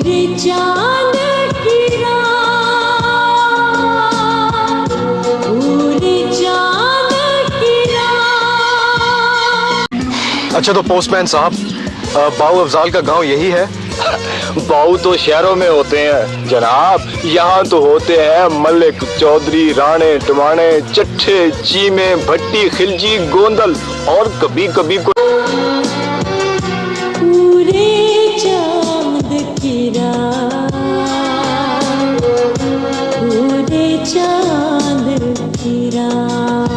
पूरे चांद की रात, पूरे चांद की रात। अच्छा तो पोस्टमैन साहब, बाऊ अफजाल का गांव यही है? बाऊ तो शहरों में होते हैं जनाब, यहाँ तो होते हैं मलिक, चौधरी, राणे, टमाणे, चट्ठे, चीमे, भट्टी, खिलजी, गोंदल और कभी कभी कोई। पूरे चांद की रात, पूरे चांद की रात।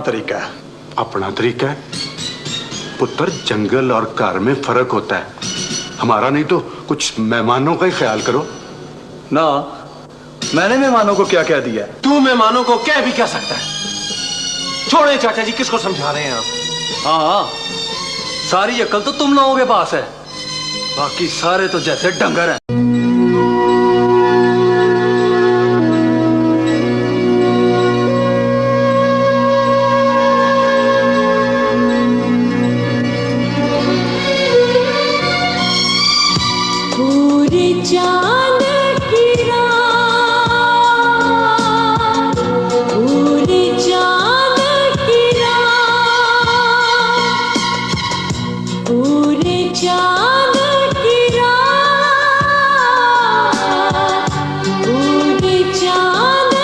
तरीका है, अपना तरीका है पुत्र। जंगल और घर में फर्क होता है, हमारा नहीं तो कुछ मेहमानों का ही ख्याल करो ना। मैंने मेहमानों को क्या कह दिया? तू मेहमानों को कह भी क्या सकता है? छोड़े चाचा जी, किसको समझा रहे हैं आप? हाँ, सारी अकल तो तुम लोगों के पास है, बाकी सारे तो जैसे डंगर हैं। पूरे चांद की रात, पूरे चांद की रात, पूरे चांद की रात, पूरे चांद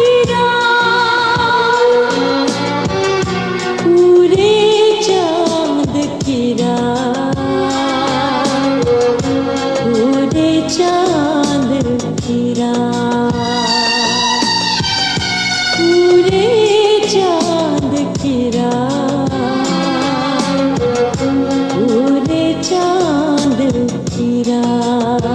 की रात, पूरे चांद की रात, पूरे चांद की रात, पूरे चांद की रात, पूरे चांद की रात।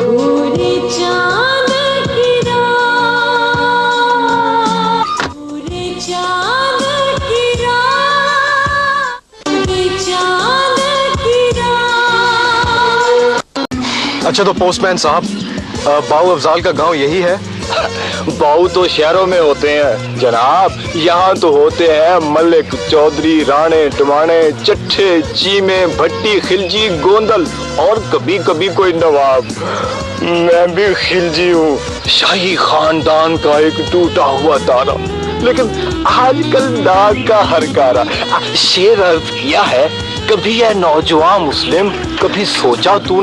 पूरे चांद की रात, पूरे चांद की रात, पूरे चांद की रात। अच्छा तो पोस्टमैन साहब, बाऊ अफजाल का गांव यही है? बाऊ तो शहरों में होते हैं जनाब, यहाँ तो होते हैं मलिक, चौधरी, राणे, टमाणे, चट्ठे, चीमे, भट्टी, खिलजी, गोंदल और कभी कभी कोई नवाब। मैं भी खिलजी हूँ, शाही खानदान का एक टूटा हुआ तारा, लेकिन आजकल नाक का हरकारा। शेर अर्ज किया है, कभी है नौजवान मुस्लिम, कभी सोचा तू